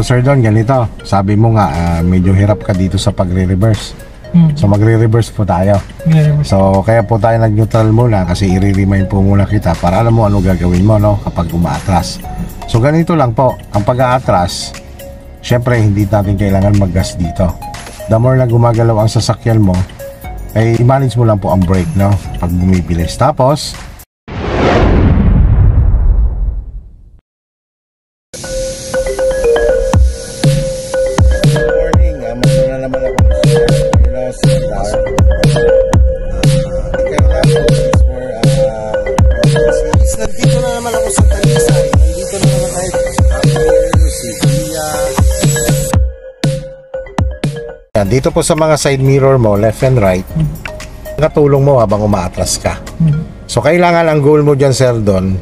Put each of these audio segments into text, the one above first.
Sir Don, ganito. Sabi mo nga, medyo hirap ka dito sa pagre-reverse. So magre-reverse po tayo. So kaya po tayo nag-neutral muna kasi i-remind po muna kita para alam mo ano gagawin mo, no, kapag umaatras. So ganito lang po, ang pag-aatras, syempre hindi natin kailangan mag-gas dito. The more na gumagalaw ang sasakyan mo, ay i-manage mo lang po ang brake, no, pag bumibilis. Tapos nandito na naman ako sa Talisay. Nandito na naman tayo sa yan, dito po sa mga side mirror mo, left and right, nakatulong mo habang umaatras ka. So kailangan ang goal mo dyan, Sir Don,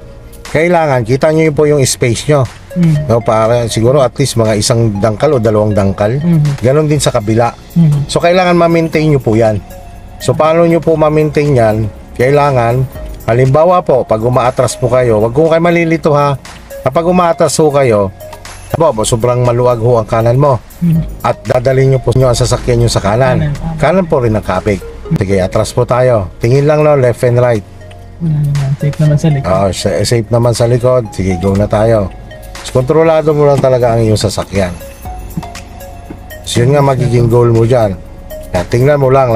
kailangan kita nyo po yung space nyo, no, para siguro at least mga isang dangkal o dalawang dangkal. Ganon din sa kabila. So kailangan ma-maintain nyo po yan. So paano nyo po ma-maintain yan? Kailangan, halimbawa po, pag umaatras po kayo, wag ko kayo malilito ha. Kapag umaatras po kayo, sobrang maluwag ho ang kanan mo. At dadalhin nyo po nyo ang sasakyan nyo sa kanan. Kanan po rin ang kapig. Sige, atras po tayo. Tingin lang, no, left and right. Safe naman sa likod. Safe naman sa likod. Sige, go na tayo. So, kontrolado mo lang talaga ang iyong sasakyan. So, yun nga magiging goal mo dyan. Tingnan mo lang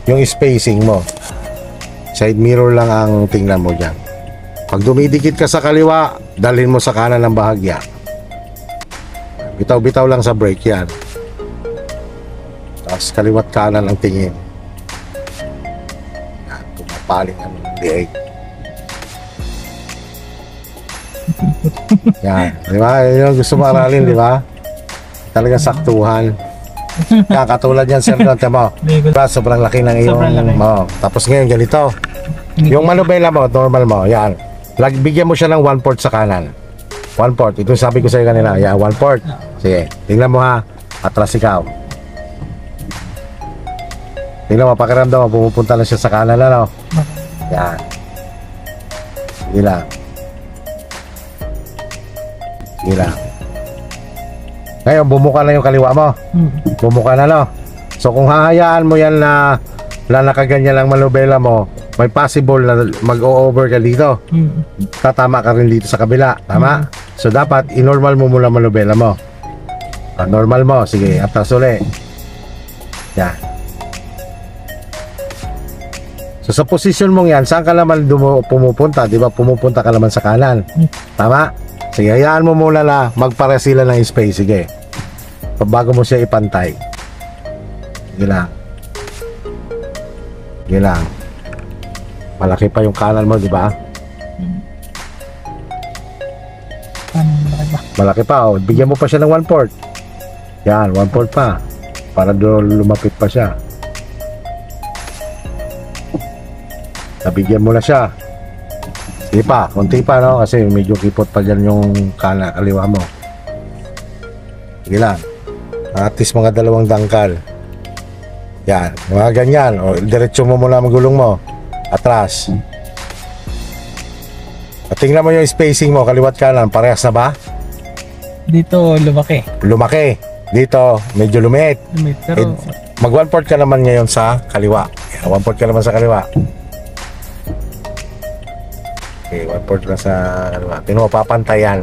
yung spacing mo. Side mirror lang ang tingnan mo dyan. Pag dumidikit ka sa kaliwa, dalhin mo sa kanan ng bahagya. Bitaw-bitaw lang sa brake yan. Tapos kaliwat kanan ang tingin. Yan, tumapaling ang liig. Yan, di ba? Yun yung gusto mo aralin, di ba? Talagang saktuhan. Yan, katulad yan, Sir Don, mo. Diba, sobrang laki ng iyong mo. Tapos ngayon, ganito. Yung manubela mo, normal mo, yan. Bigyan mo siya ng 1/4 sa kanan. 1/4. Ito sabi ko sa iyo kanina. Yan, 1/4. Sige, tingnan mo ha. Atras ikaw. Tingnan mo, pakiramdam mo, pumupunta na siya sa kanan, ano? Yan. Sige lang. Sige lang. Ngayon, bumuka na yung kaliwa mo. Bumuka na, no? So, kung hahayaan mo yan na nakaganyan lang manubela mo, may possible na mag-o-over ka dito. Tatama ka rin dito sa kabila. Tama? So, dapat, i-normal mo muna manubela mo. Normal mo. Sige, atras uli. Yan. So, sa posisyon mong yan, saan ka naman pumupunta? Di ba? Pumupunta ka naman sa kanan. Tama? Sige, hayaan mo muna na magpare sila ng space. Sige. Bago mo siya ipantay. Sige lang. Sige lang. Malaki pa yung kanan mo, di ba? Malaki pa, oh. Bigyan mo pa siya ng 1/4. Yan, 1/4 pa. Para doon lumapit pa siya. Nabigyan mo na siya. Sige pa, konti pa, no? Kasi medyo kipot pa dyan yung kaliwa mo. Sige lang. At least mga dalawang dangkal. Yan, mga ganyan. O, diretso mo muna ang gulong mo. Atras. At tingnan mo yung spacing mo, kaliwat kanan, parehas na ba? Dito lumaki. Lumaki. Dito medyo lumiit. Pero mag 1/4 ka naman ngayon sa kaliwa. 1/4 ka naman sa kaliwa. Okay, 1/4 na sa kaliwa. Tingnan mo, papantayan.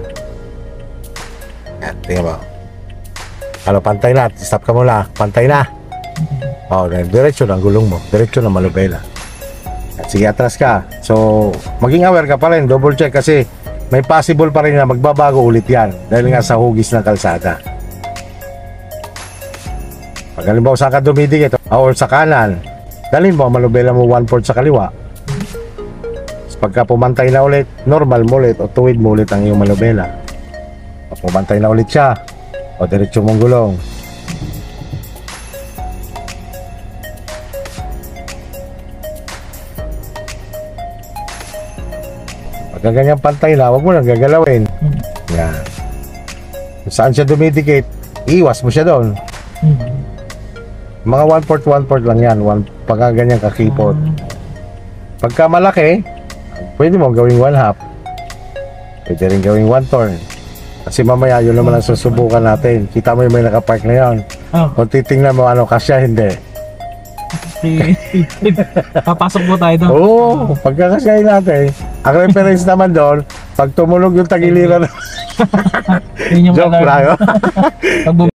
Yan, tingnan mo. Ano, pantay na. Stop ka muna. Pantay na. Oh, diretso na ang gulong mo. Diretso na manubela. At sige, atras ka. So, maging aware ka pa rin. Double check kasi may possible pa rin na magbabago ulit yan. Dahil nga sa hugis ng kalsada. Pag halimbawa saan ka dumidikit or sa kanan, dalhin mo, manubela mo 1/4 sa kaliwa. So, pagka pumantay na ulit, normal mo ulit o tuwid mo ulit ang iyong manubela. Pag pumantay na ulit siya, o diretso mong gulong. Ganyang pantay na, wag mo nang gagalawin. Yan. Kung saan siya dumidikit, iwas mo siya doon. Mga 1/4 lang yan. Pagka ganyang kakipot. Pagka malaki, pwede mo gawing 1/2. Pwede rin gawing 1 turn. Kasi mamaya yun naman ang susubukan natin. Kita mo yung may nakapark na yun. Oh, Kung titingnan mo ano, kasya hindi. papasok po tayo doon. Oo, pagkakasyahin natin. Ang reference naman doon, pag tumunog yung tagiliran, Yun yung joke alarm. lang. Pag